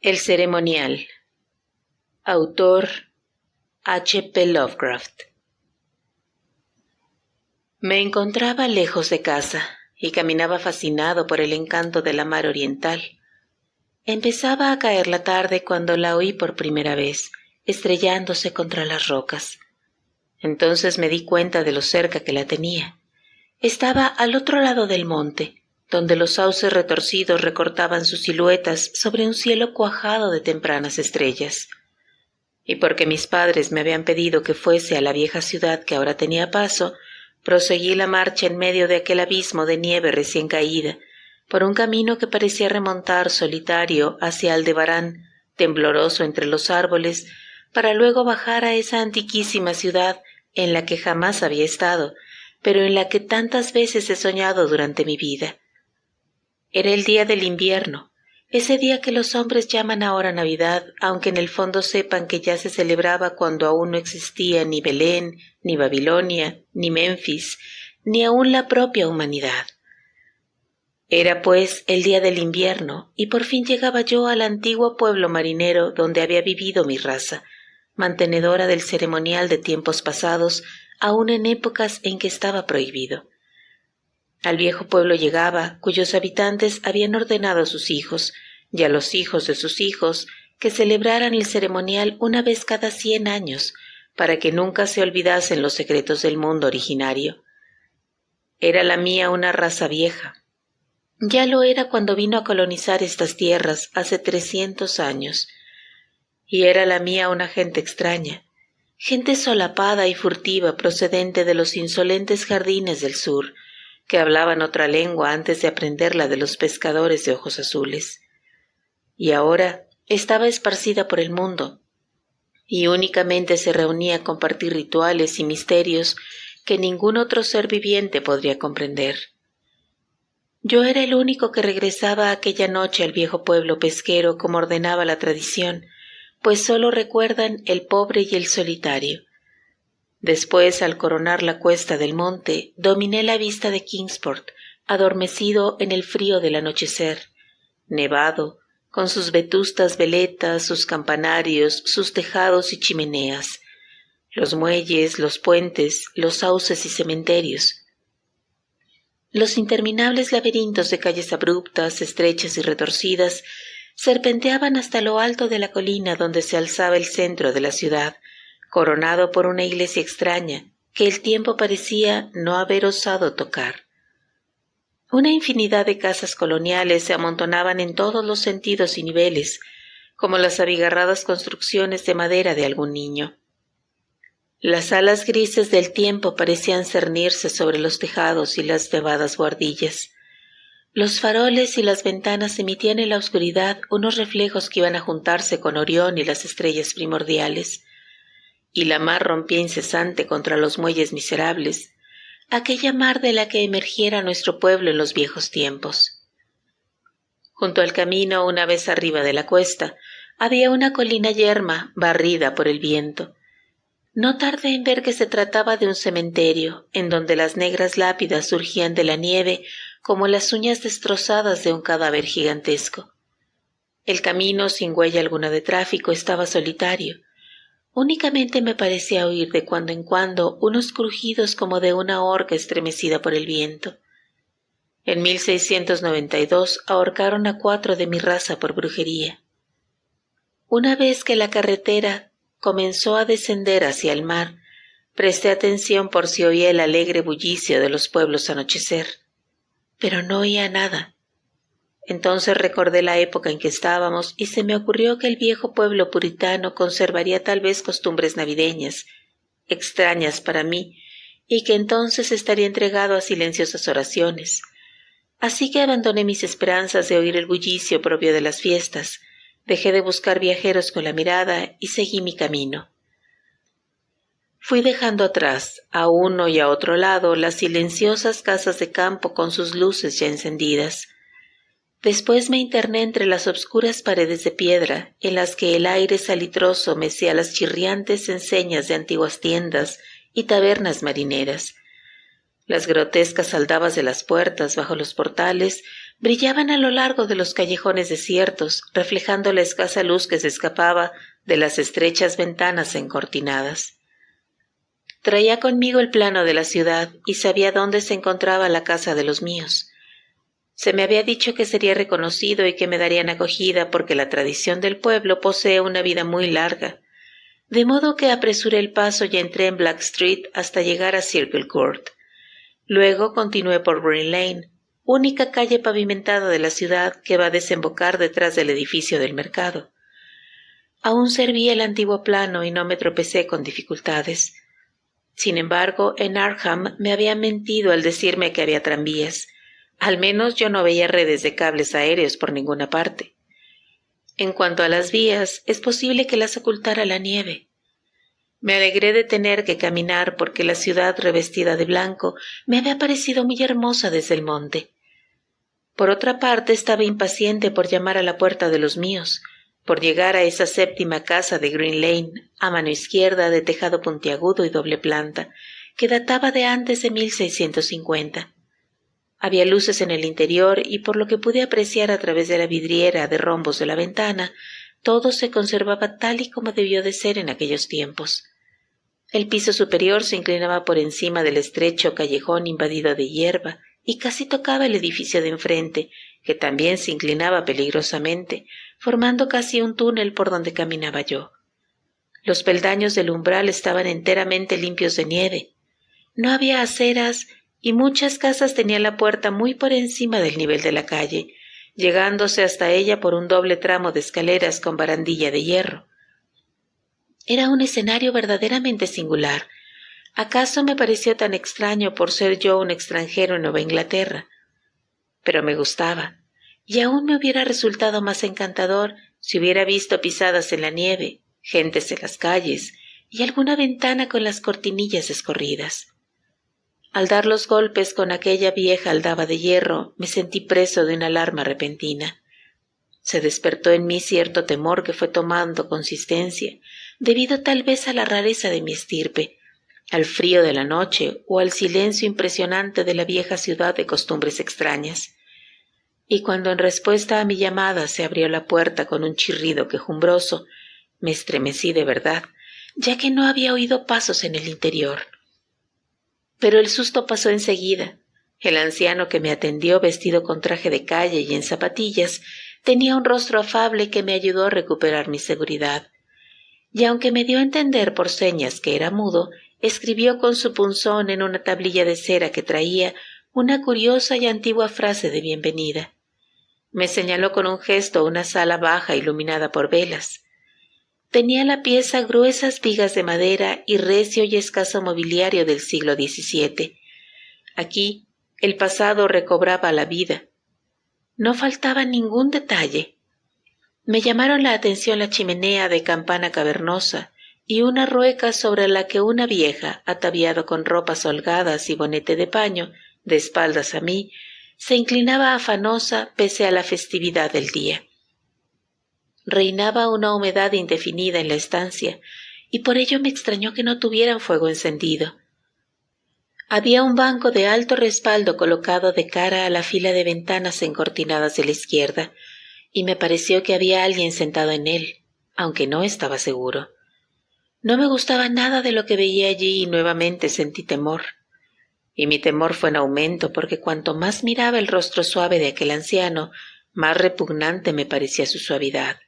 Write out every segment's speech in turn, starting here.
El ceremonial. Autor H. P. Lovecraft. Me encontraba lejos de casa y caminaba fascinado por el encanto de la mar oriental. Empezaba a caer la tarde cuando la oí por primera vez, estrellándose contra las rocas. Entonces me di cuenta de lo cerca que la tenía. Estaba al otro lado del monte, donde los sauces retorcidos recortaban sus siluetas sobre un cielo cuajado de tempranas estrellas. Y porque mis padres me habían pedido que fuese a la vieja ciudad que ahora tenía paso, proseguí la marcha en medio de aquel abismo de nieve recién caída, por un camino que parecía remontar solitario hacia Aldebarán, tembloroso entre los árboles, para luego bajar a esa antiquísima ciudad en la que jamás había estado, pero en la que tantas veces he soñado durante mi vida. Era el día del invierno, ese día que los hombres llaman ahora Navidad, aunque en el fondo sepan que ya se celebraba cuando aún no existía ni Belén, ni Babilonia, ni Memphis, ni aún la propia humanidad. Era, pues, el día del invierno, y por fin llegaba yo al antiguo pueblo marinero donde había vivido mi raza, mantenedora del ceremonial de tiempos pasados, aún en épocas en que estaba prohibido. Al viejo pueblo llegaba, cuyos habitantes habían ordenado a sus hijos, y a los hijos de sus hijos, que celebraran el ceremonial una vez cada 100 años, para que nunca se olvidasen los secretos del mundo originario. Era la mía una raza vieja. Ya lo era cuando vino a colonizar estas tierras hace 300 años. Y era la mía una gente extraña, gente solapada y furtiva procedente de los insolentes jardines del sur, que hablaban otra lengua antes de aprender la de los pescadores de ojos azules. Y ahora estaba esparcida por el mundo, y únicamente se reunía a compartir rituales y misterios que ningún otro ser viviente podría comprender. Yo era el único que regresaba aquella noche al viejo pueblo pesquero como ordenaba la tradición, pues solo recuerdan el pobre y el solitario. Después, al coronar la cuesta del monte, dominé la vista de Kingsport, adormecido en el frío del anochecer, nevado, con sus vetustas veletas, sus campanarios, sus tejados y chimeneas, los muelles, los puentes, los sauces y cementerios, los interminables laberintos de calles abruptas, estrechas y retorcidas, serpenteaban hasta lo alto de la colina donde se alzaba el centro de la ciudad, coronado por una iglesia extraña que el tiempo parecía no haber osado tocar. Una infinidad de casas coloniales se amontonaban en todos los sentidos y niveles, como las abigarradas construcciones de madera de algún niño. Las alas grises del tiempo parecían cernirse sobre los tejados y las nevadas buhardillas. Los faroles y las ventanas emitían en la oscuridad unos reflejos que iban a juntarse con Orión y las estrellas primordiales, y la mar rompía incesante contra los muelles miserables, aquella mar de la que emergiera nuestro pueblo en los viejos tiempos. Junto al camino, una vez arriba de la cuesta, había una colina yerma barrida por el viento. No tardé en ver que se trataba de un cementerio, en donde las negras lápidas surgían de la nieve como las uñas destrozadas de un cadáver gigantesco. El camino, sin huella alguna de tráfico, estaba solitario. Únicamente me parecía oír de cuando en cuando unos crujidos como de una horca estremecida por el viento. En 1692 ahorcaron a 4 de mi raza por brujería. Una vez que la carretera comenzó a descender hacia el mar, presté atención por si oía el alegre bullicio de los pueblos anochecer, pero no oía nada. Entonces recordé la época en que estábamos y se me ocurrió que el viejo pueblo puritano conservaría tal vez costumbres navideñas, extrañas para mí, y que entonces estaría entregado a silenciosas oraciones. Así que abandoné mis esperanzas de oír el bullicio propio de las fiestas, dejé de buscar viajeros con la mirada y seguí mi camino. Fui dejando atrás, a uno y a otro lado, las silenciosas casas de campo con sus luces ya encendidas. Después me interné entre las obscuras paredes de piedra, en las que el aire salitroso mecía las chirriantes enseñas de antiguas tiendas y tabernas marineras. Las grotescas aldabas de las puertas bajo los portales brillaban a lo largo de los callejones desiertos, reflejando la escasa luz que se escapaba de las estrechas ventanas encortinadas. Traía conmigo el plano de la ciudad y sabía dónde se encontraba la casa de los míos. Se me había dicho que sería reconocido y que me darían acogida porque la tradición del pueblo posee una vida muy larga, de modo que apresuré el paso y entré en Black Street hasta llegar a Circle Court. Luego continué por Green Lane, única calle pavimentada de la ciudad que va a desembocar detrás del edificio del mercado. Aún servía el antiguo plano y no me tropecé con dificultades. Sin embargo, en Arkham me habían mentido al decirme que había tranvías. Al menos yo no veía redes de cables aéreos por ninguna parte. En cuanto a las vías, es posible que las ocultara la nieve. Me alegré de tener que caminar porque la ciudad revestida de blanco me había parecido muy hermosa desde el monte. Por otra parte, estaba impaciente por llamar a la puerta de los míos, por llegar a esa séptima casa de Green Lane, a mano izquierda, de tejado puntiagudo y doble planta, que databa de antes de 1650. Había luces en el interior y por lo que pude apreciar a través de la vidriera de rombos de la ventana, todo se conservaba tal y como debió de ser en aquellos tiempos. El piso superior se inclinaba por encima del estrecho callejón invadido de hierba y casi tocaba el edificio de enfrente, que también se inclinaba peligrosamente, formando casi un túnel por donde caminaba yo. Los peldaños del umbral estaban enteramente limpios de nieve. No había aceras y muchas casas tenían la puerta muy por encima del nivel de la calle, llegándose hasta ella por un doble tramo de escaleras con barandilla de hierro. Era un escenario verdaderamente singular. ¿Acaso me pareció tan extraño por ser yo un extranjero en Nueva Inglaterra? Pero me gustaba, y aún me hubiera resultado más encantador si hubiera visto pisadas en la nieve, gentes en las calles y alguna ventana con las cortinillas escorridas. Al dar los golpes con aquella vieja aldaba de hierro, me sentí preso de una alarma repentina. Se despertó en mí cierto temor que fue tomando consistencia, debido tal vez a la rareza de mi estirpe, al frío de la noche o al silencio impresionante de la vieja ciudad de costumbres extrañas. Y cuando en respuesta a mi llamada se abrió la puerta con un chirrido quejumbroso, me estremecí de verdad, ya que no había oído pasos en el interior. Pero el susto pasó enseguida. El anciano que me atendió, vestido con traje de calle y en zapatillas, tenía un rostro afable que me ayudó a recuperar mi seguridad. Y aunque me dio a entender por señas que era mudo, escribió con su punzón en una tablilla de cera que traía una curiosa y antigua frase de bienvenida. Me señaló con un gesto una sala baja iluminada por velas. Tenía la pieza gruesas vigas de madera y recio y escaso mobiliario del siglo XVII. Aquí el pasado recobraba la vida. No faltaba ningún detalle. Me llamaron la atención la chimenea de campana cavernosa y una rueca sobre la que una vieja, ataviado con ropas holgadas y bonete de paño, de espaldas a mí, se inclinaba afanosa pese a la festividad del día. Reinaba una humedad indefinida en la estancia, y por ello me extrañó que no tuvieran fuego encendido. Había un banco de alto respaldo colocado de cara a la fila de ventanas encortinadas de la izquierda, y me pareció que había alguien sentado en él, aunque no estaba seguro. No me gustaba nada de lo que veía allí y nuevamente sentí temor. Y mi temor fue en aumento porque cuanto más miraba el rostro suave de aquel anciano, más repugnante me parecía su suavidad.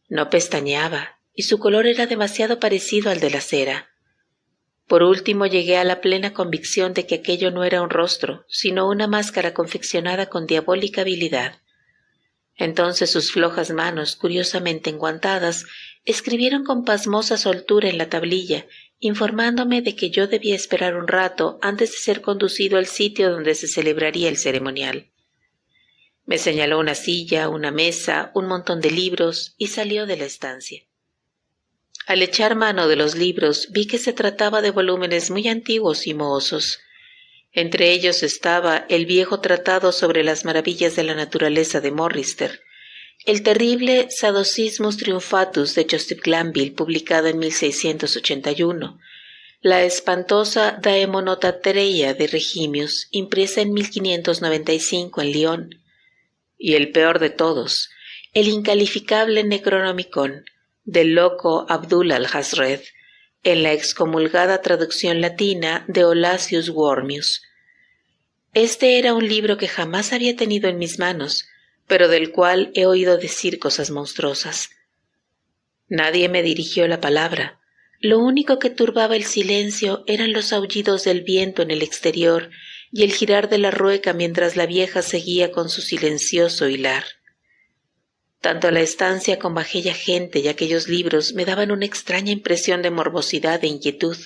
No pestañeaba, y su color era demasiado parecido al de la cera. Por último llegué a la plena convicción de que aquello no era un rostro, sino una máscara confeccionada con diabólica habilidad. Entonces sus flojas manos, curiosamente enguantadas, escribieron con pasmosa soltura en la tablilla, informándome de que yo debía esperar un rato antes de ser conducido al sitio donde se celebraría el ceremonial. Me señaló una silla, una mesa, un montón de libros y salió de la estancia. Al echar mano de los libros vi que se trataba de volúmenes muy antiguos y mohosos. Entre ellos estaba el viejo tratado sobre las maravillas de la naturaleza de Morrister, el terrible Sadocismus Triumphatus de Joseph Glanville, publicado en 1681, la espantosa Daemonotatereia de Regimius, impresa en 1595 en Lyon, y el peor de todos, el incalificable Necronomicon del loco Abdul al-Hazred, en la excomulgada traducción latina de Olasius Wormius. Este era un libro que jamás había tenido en mis manos, pero del cual he oído decir cosas monstruosas. Nadie me dirigió la palabra. Lo único que turbaba el silencio eran los aullidos del viento en el exterior y el girar de la rueca mientras la vieja seguía con su silencioso hilar. Tanto la estancia como aquella gente y aquellos libros me daban una extraña impresión de morbosidad e inquietud,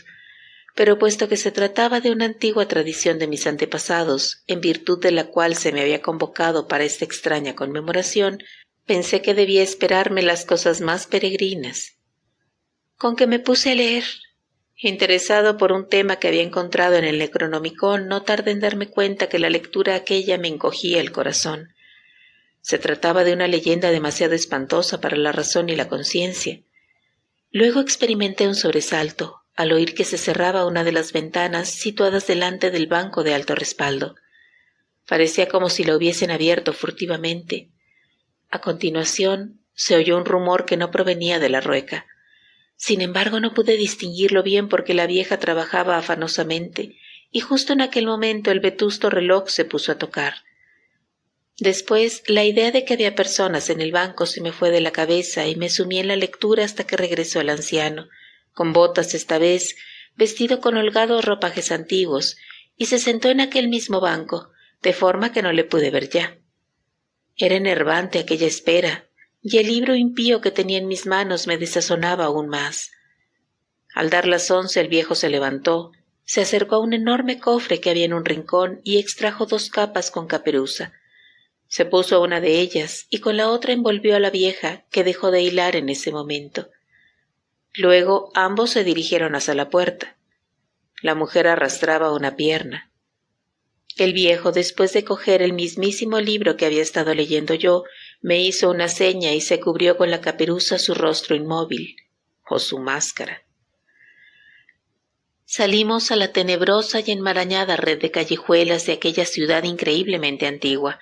pero puesto que se trataba de una antigua tradición de mis antepasados, en virtud de la cual se me había convocado para esta extraña conmemoración, pensé que debía esperarme las cosas más peregrinas. Con que me puse a leer. Interesado por un tema que había encontrado en el Necronomicon, no tardé en darme cuenta que la lectura aquella me encogía el corazón. Se trataba de una leyenda demasiado espantosa para la razón y la conciencia. Luego experimenté un sobresalto al oír que se cerraba una de las ventanas situadas delante del banco de alto respaldo. Parecía como si la hubiesen abierto furtivamente. A continuación se oyó un rumor que no provenía de la rueca. Sin embargo, no pude distinguirlo bien porque la vieja trabajaba afanosamente y justo en aquel momento el vetusto reloj se puso a tocar. Después, la idea de que había personas en el banco se me fue de la cabeza y me sumí en la lectura hasta que regresó el anciano, con botas esta vez, vestido con holgados ropajes antiguos, y se sentó en aquel mismo banco, de forma que no le pude ver ya. Era enervante aquella espera, y el libro impío que tenía en mis manos me desazonaba aún más. Al dar las 11 el viejo se levantó, se acercó a un enorme cofre que había en un rincón y extrajo 2 capas con caperuza. Se puso una de ellas y con la otra envolvió a la vieja, que dejó de hilar en ese momento. Luego ambos se dirigieron hacia la puerta. La mujer arrastraba una pierna. El viejo, después de coger el mismísimo libro que había estado leyendo yo, me hizo una seña y se cubrió con la caperuza su rostro inmóvil, o su máscara. Salimos a la tenebrosa y enmarañada red de callejuelas de aquella ciudad increíblemente antigua.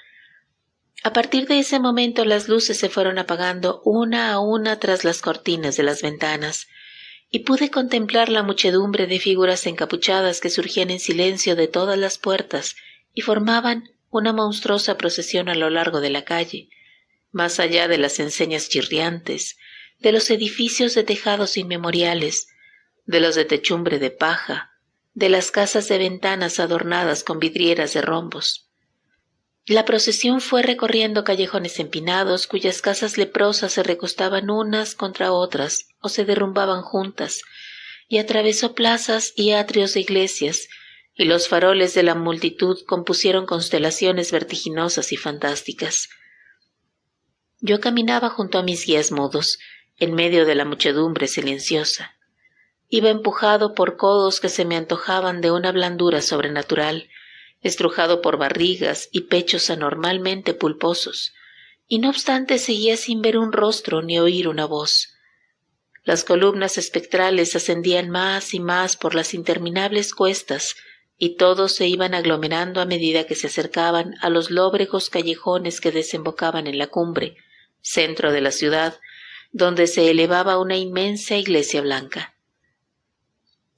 A partir de ese momento las luces se fueron apagando una a una tras las cortinas de las ventanas, y pude contemplar la muchedumbre de figuras encapuchadas que surgían en silencio de todas las puertas y formaban una monstruosa procesión a lo largo de la calle, más allá de las enseñas chirriantes, de los edificios de tejados inmemoriales, de los de techumbre de paja, de las casas de ventanas adornadas con vidrieras de rombos. La procesión fue recorriendo callejones empinados cuyas casas leprosas se recostaban unas contra otras o se derrumbaban juntas, y atravesó plazas y atrios de iglesias, y los faroles de la multitud compusieron constelaciones vertiginosas y fantásticas. Yo caminaba junto a mis guías mudos, en medio de la muchedumbre silenciosa. Iba empujado por codos que se me antojaban de una blandura sobrenatural, estrujado por barrigas y pechos anormalmente pulposos, y no obstante seguía sin ver un rostro ni oír una voz. Las columnas espectrales ascendían más y más por las interminables cuestas, y todos se iban aglomerando a medida que se acercaban a los lóbregos callejones que desembocaban en la cumbre, centro de la ciudad, donde se elevaba una inmensa iglesia blanca.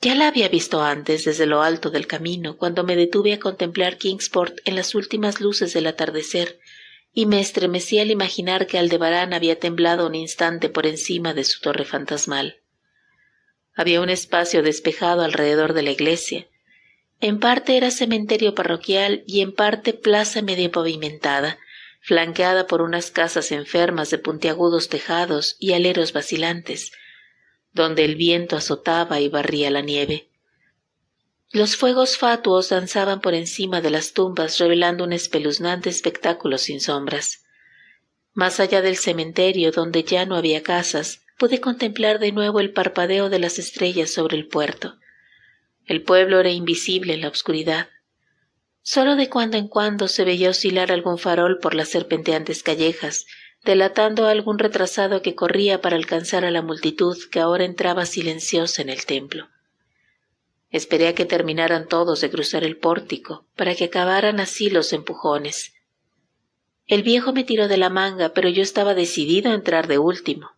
Ya la había visto antes desde lo alto del camino, cuando me detuve a contemplar Kingsport en las últimas luces del atardecer, y me estremecí al imaginar que Aldebarán había temblado un instante por encima de su torre fantasmal. Había un espacio despejado alrededor de la iglesia. En parte era cementerio parroquial y en parte plaza medio pavimentada, flanqueada por unas casas enfermas de puntiagudos tejados y aleros vacilantes, donde el viento azotaba y barría la nieve. Los fuegos fatuos danzaban por encima de las tumbas, revelando un espeluznante espectáculo sin sombras. Más allá del cementerio, donde ya no había casas, pude contemplar de nuevo el parpadeo de las estrellas sobre el puerto. El pueblo era invisible en la oscuridad. Solo de cuando en cuando se veía oscilar algún farol por las serpenteantes callejas, delatando a algún retrasado que corría para alcanzar a la multitud que ahora entraba silenciosa en el templo. Esperé a que terminaran todos de cruzar el pórtico, para que acabaran así los empujones. El viejo me tiró de la manga, pero yo estaba decidido a entrar de último.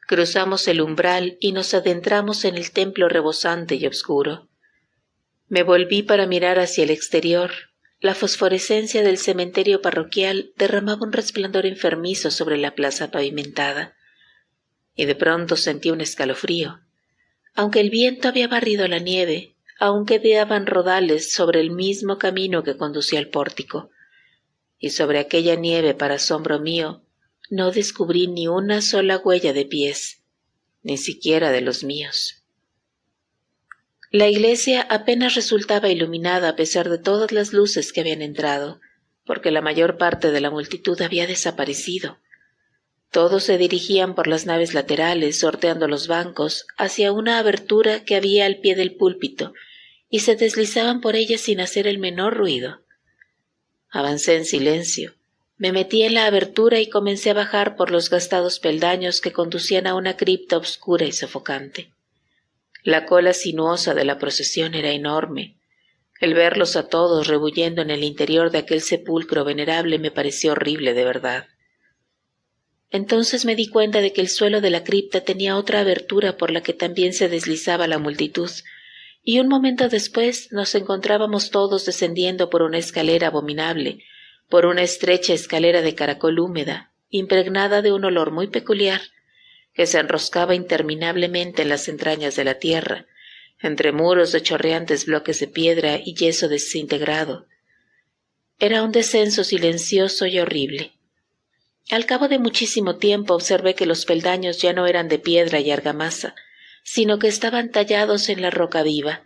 Cruzamos el umbral y nos adentramos en el templo rebosante y oscuro. Me volví para mirar hacia el exterior. La fosforescencia del cementerio parroquial derramaba un resplandor enfermizo sobre la plaza pavimentada. Y de pronto sentí un escalofrío. Aunque el viento había barrido la nieve, aún quedaban rodales sobre el mismo camino que conducía al pórtico. Y sobre aquella nieve, para asombro mío, no descubrí ni una sola huella de pies, ni siquiera de los míos. La iglesia apenas resultaba iluminada a pesar de todas las luces que habían entrado, porque la mayor parte de la multitud había desaparecido. Todos se dirigían por las naves laterales, sorteando los bancos, hacia una abertura que había al pie del púlpito, y se deslizaban por ella sin hacer el menor ruido. Avancé en silencio. Me metí en la abertura y comencé a bajar por los gastados peldaños que conducían a una cripta oscura y sofocante. La cola sinuosa de la procesión era enorme. El verlos a todos rebuyendo en el interior de aquel sepulcro venerable me pareció horrible de verdad. Entonces me di cuenta de que el suelo de la cripta tenía otra abertura por la que también se deslizaba la multitud, y un momento después nos encontrábamos todos descendiendo por una escalera abominable, por una estrecha escalera de caracol húmeda, impregnada de un olor muy peculiar, que se enroscaba interminablemente en las entrañas de la tierra, entre muros de chorreantes bloques de piedra y yeso desintegrado. Era un descenso silencioso y horrible. Al cabo de muchísimo tiempo observé que los peldaños ya no eran de piedra y argamasa, sino que estaban tallados en la roca viva.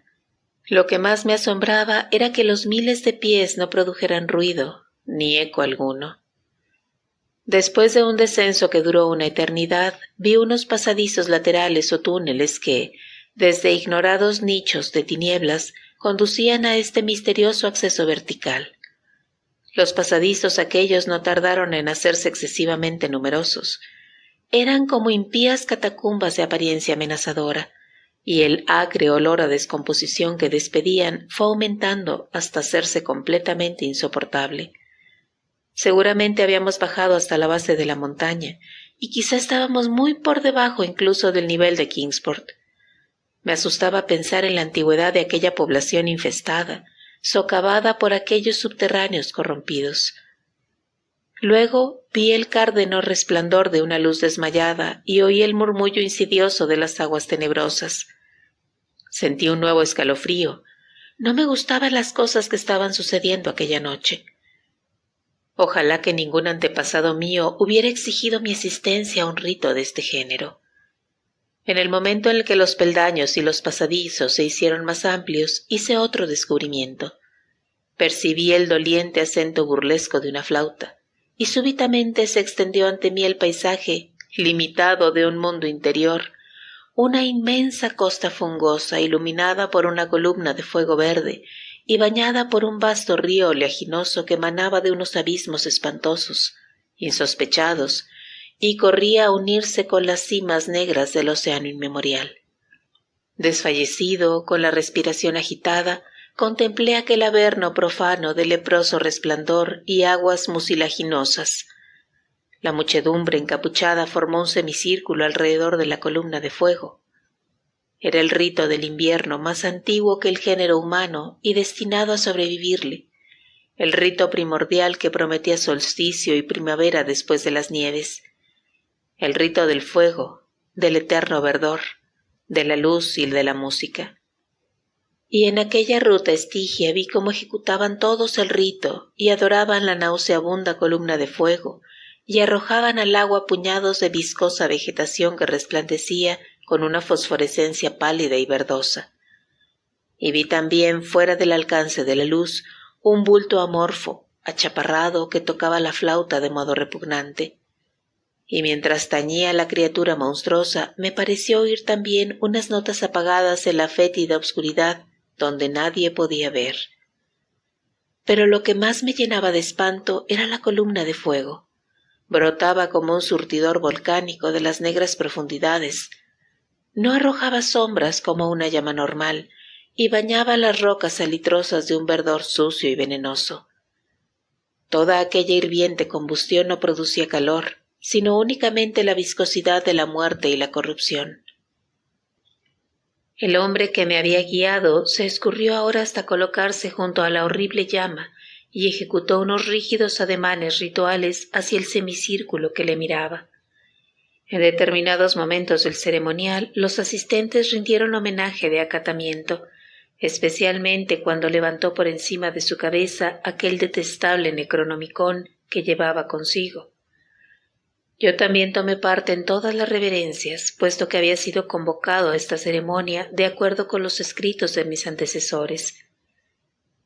Lo que más me asombraba era que los miles de pies no produjeran ruido, ni eco alguno. Después de un descenso que duró una eternidad, vi unos pasadizos laterales o túneles que, desde ignorados nichos de tinieblas, conducían a este misterioso acceso vertical. Los pasadizos aquellos no tardaron en hacerse excesivamente numerosos. Eran como impías catacumbas de apariencia amenazadora, y el acre olor a descomposición que despedían fue aumentando hasta hacerse completamente insoportable. Seguramente habíamos bajado hasta la base de la montaña, y quizá estábamos muy por debajo incluso del nivel de Kingsport. Me asustaba pensar en la antigüedad de aquella población infestada, socavada por aquellos subterráneos corrompidos. Luego vi el cárdeno resplandor de una luz desmayada y oí el murmullo insidioso de las aguas tenebrosas. Sentí un nuevo escalofrío. No me gustaban las cosas que estaban sucediendo aquella noche. Ojalá que ningún antepasado mío hubiera exigido mi asistencia a un rito de este género. En el momento en el que los peldaños y los pasadizos se hicieron más amplios, hice otro descubrimiento. Percibí el doliente acento burlesco de una flauta, y súbitamente se extendió ante mí el paisaje, limitado de un mundo interior, una inmensa costa fungosa iluminada por una columna de fuego verde y bañada por un vasto río oleaginoso que emanaba de unos abismos espantosos, insospechados, y corría a unirse con las cimas negras del océano inmemorial. Desfallecido, con la respiración agitada, contemplé aquel averno profano de leproso resplandor y aguas mucilaginosas. La muchedumbre encapuchada formó un semicírculo alrededor de la columna de fuego. Era el rito del invierno más antiguo que el género humano y destinado a sobrevivirle, el rito primordial que prometía solsticio y primavera después de las nieves, el rito del fuego, del eterno verdor, de la luz y de la música. Y en aquella ruta estigia vi cómo ejecutaban todos el rito y adoraban la nauseabunda columna de fuego y arrojaban al agua puñados de viscosa vegetación que resplandecía con una fosforescencia pálida y verdosa. Y vi también, fuera del alcance de la luz, un bulto amorfo, achaparrado, que tocaba la flauta de modo repugnante. Y mientras tañía la criatura monstruosa, me pareció oír también unas notas apagadas en la fétida obscuridad donde nadie podía ver. Pero lo que más me llenaba de espanto era la columna de fuego. Brotaba como un surtidor volcánico de las negras profundidades. No arrojaba sombras como una llama normal y bañaba las rocas salitrosas de un verdor sucio y venenoso. Toda aquella hirviente combustión no producía calor, sino únicamente la viscosidad de la muerte y la corrupción. El hombre que me había guiado se escurrió ahora hasta colocarse junto a la horrible llama y ejecutó unos rígidos ademanes rituales hacia el semicírculo que le miraba. En determinados momentos del ceremonial, los asistentes rindieron homenaje de acatamiento, especialmente cuando levantó por encima de su cabeza aquel detestable Necronomicon que llevaba consigo. Yo también tomé parte en todas las reverencias, puesto que había sido convocado a esta ceremonia de acuerdo con los escritos de mis antecesores.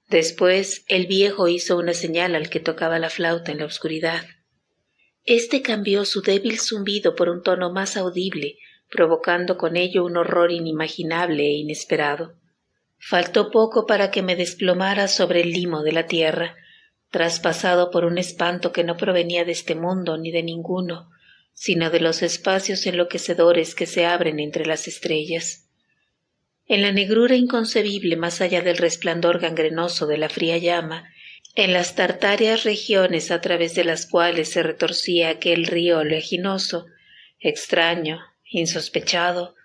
Después, el viejo hizo una señal al que tocaba la flauta en la oscuridad. Este cambió su débil zumbido por un tono más audible, provocando con ello un horror inimaginable e inesperado. Faltó poco para que me desplomara sobre el limo de la tierra, traspasado por un espanto que no provenía de este mundo ni de ninguno, sino de los espacios enloquecedores que se abren entre las estrellas. En la negrura inconcebible más allá del resplandor gangrenoso de la fría llama, en las tartáreas regiones a través de las cuales se retorcía aquel río oleaginoso, extraño, insospechado,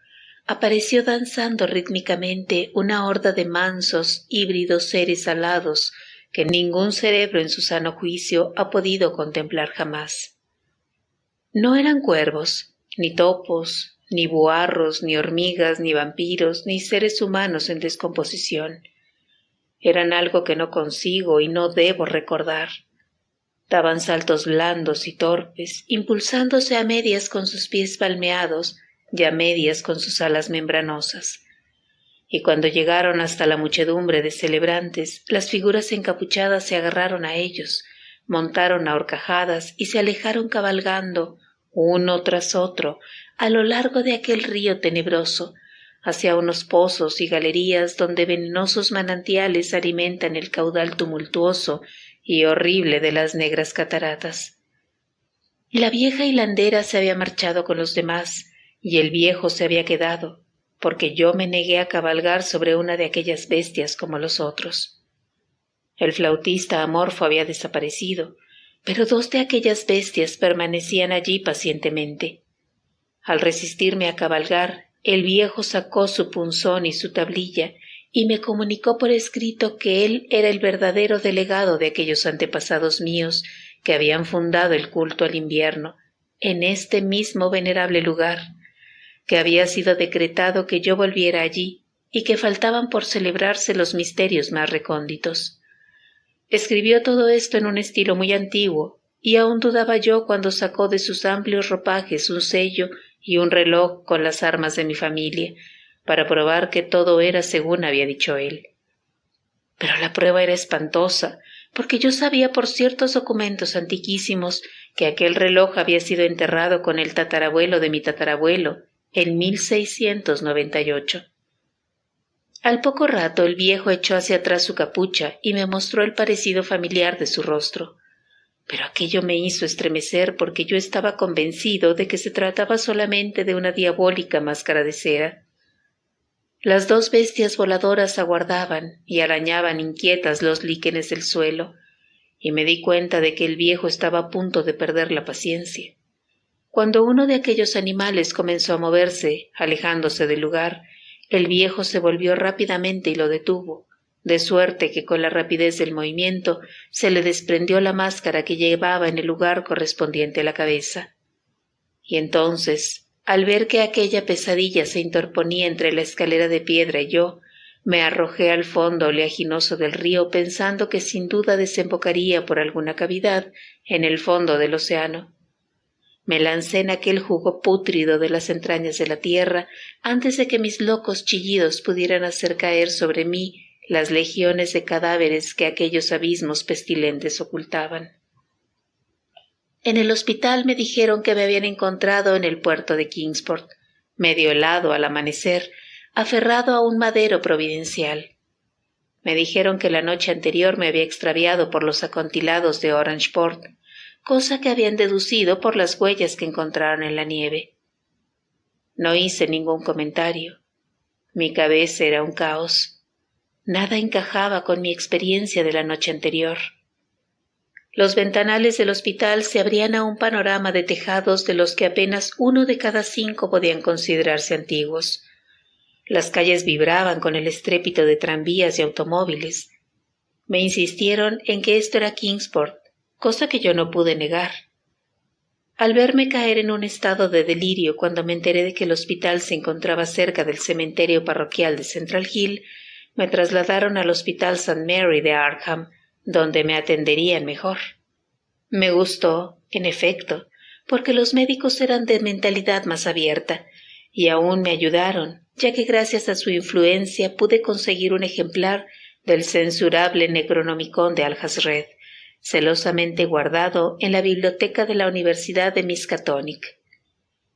apareció danzando rítmicamente una horda de mansos, híbridos seres alados que ningún cerebro en su sano juicio ha podido contemplar jamás. No eran cuervos, ni topos, ni buarros, ni hormigas, ni vampiros, ni seres humanos en descomposición. Eran algo que no consigo y no debo recordar. Daban saltos blandos y torpes, impulsándose a medias con sus pies palmeados y a medias con sus alas membranosas. Y cuando llegaron hasta la muchedumbre de celebrantes, las figuras encapuchadas se agarraron a ellos, montaron a horcajadas y se alejaron cabalgando, uno tras otro, a lo largo de aquel río tenebroso, hacia unos pozos y galerías donde venenosos manantiales alimentan el caudal tumultuoso y horrible de las negras cataratas. La vieja hilandera se había marchado con los demás, y el viejo se había quedado, porque yo me negué a cabalgar sobre una de aquellas bestias como los otros. El flautista amorfo había desaparecido, pero dos de aquellas bestias permanecían allí pacientemente. Al resistirme a cabalgar, el viejo sacó su punzón y su tablilla y me comunicó por escrito que él era el verdadero delegado de aquellos antepasados míos que habían fundado el culto al invierno en este mismo venerable lugar, que había sido decretado que yo volviera allí y que faltaban por celebrarse los misterios más recónditos. Escribió todo esto en un estilo muy antiguo, y aún dudaba yo cuando sacó de sus amplios ropajes un sello y un reloj con las armas de mi familia, para probar que todo era según había dicho él. Pero la prueba era espantosa, porque yo sabía por ciertos documentos antiquísimos que aquel reloj había sido enterrado con el tatarabuelo de mi tatarabuelo en 1698. Al poco rato el viejo echó hacia atrás su capucha y me mostró el parecido familiar de su rostro. Pero aquello me hizo estremecer porque yo estaba convencido de que se trataba solamente de una diabólica máscara de cera. Las dos bestias voladoras aguardaban y arañaban inquietas los líquenes del suelo, y me di cuenta de que el viejo estaba a punto de perder la paciencia. Cuando uno de aquellos animales comenzó a moverse, alejándose del lugar, el viejo se volvió rápidamente y lo detuvo, de suerte que con la rapidez del movimiento se le desprendió la máscara que llevaba en el lugar correspondiente a la cabeza. Y entonces, al ver que aquella pesadilla se interponía entre la escalera de piedra y yo, me arrojé al fondo oleaginoso del río pensando que sin duda desembocaría por alguna cavidad en el fondo del océano. Me lancé en aquel jugo pútrido de las entrañas de la tierra antes de que mis locos chillidos pudieran hacer caer sobre mí las legiones de cadáveres que aquellos abismos pestilentes ocultaban. En el hospital me dijeron que me habían encontrado en el puerto de Kingsport, medio helado al amanecer, aferrado a un madero providencial. Me dijeron que la noche anterior me había extraviado por los acantilados de Orangeport, cosa que habían deducido por las huellas que encontraron en la nieve. No hice ningún comentario. Mi cabeza era un caos. Nada encajaba con mi experiencia de la noche anterior. Los ventanales del hospital se abrían a un panorama de tejados de los que apenas 1 de cada 5 podían considerarse antiguos. Las calles vibraban con el estrépito de tranvías y automóviles. Me insistieron en que esto era Kingsport, cosa que yo no pude negar. Al verme caer en un estado de delirio cuando me enteré de que el hospital se encontraba cerca del cementerio parroquial de Central Hill, me trasladaron al Hospital St. Mary de Arkham, donde me atenderían mejor. Me gustó, en efecto, porque los médicos eran de mentalidad más abierta, y aún me ayudaron, ya que gracias a su influencia pude conseguir un ejemplar del censurable Necronomicon de Alhazred, celosamente guardado en la biblioteca de la Universidad de Miskatonic.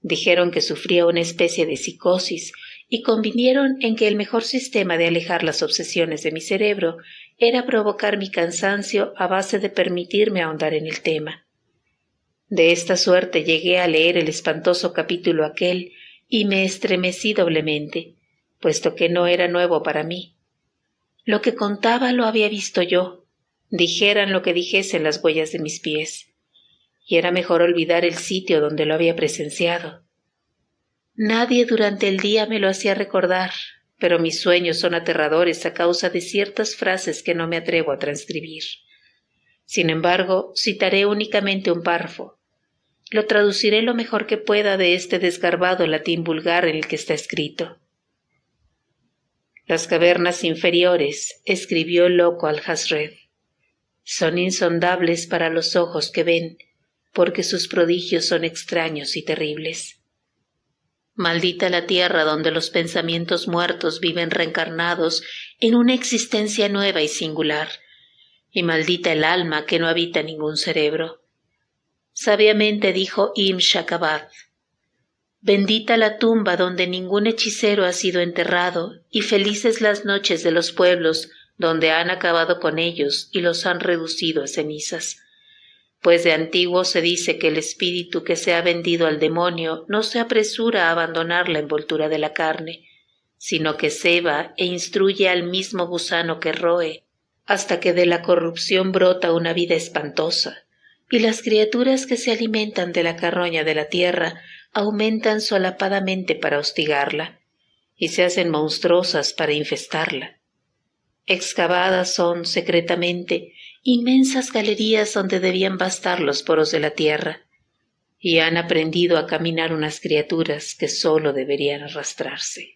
Dijeron que sufría una especie de psicosis y convinieron en que el mejor sistema de alejar las obsesiones de mi cerebro era provocar mi cansancio a base de permitirme ahondar en el tema. De esta suerte llegué a leer el espantoso capítulo aquel y me estremecí doblemente, puesto que no era nuevo para mí. Lo que contaba lo había visto yo, dijeran lo que dijesen las huellas de mis pies, y era mejor olvidar el sitio donde lo había presenciado. Nadie durante el día me lo hacía recordar, pero mis sueños son aterradores a causa de ciertas frases que no me atrevo a transcribir. Sin embargo, citaré únicamente un párrafo. Lo traduciré lo mejor que pueda de este desgarbado latín vulgar en el que está escrito. Las cavernas inferiores, escribió el loco Alhazred, son insondables para los ojos que ven, porque sus prodigios son extraños y terribles. Maldita la tierra donde los pensamientos muertos viven reencarnados en una existencia nueva y singular, y maldita el alma que no habita ningún cerebro. Sabiamente dijo Ibn Shakabad, bendita la tumba donde ningún hechicero ha sido enterrado, y felices las noches de los pueblos donde han acabado con ellos y los han reducido a cenizas. Pues de antiguo se dice que el espíritu que se ha vendido al demonio no se apresura a abandonar la envoltura de la carne, sino que ceba e instruye al mismo gusano que roe, hasta que de la corrupción brota una vida espantosa, y las criaturas que se alimentan de la carroña de la tierra aumentan solapadamente para hostigarla, y se hacen monstruosas para infestarla. Excavadas son, secretamente, inmensas galerías donde debían bastar los poros de la tierra, y han aprendido a caminar unas criaturas que sólo deberían arrastrarse.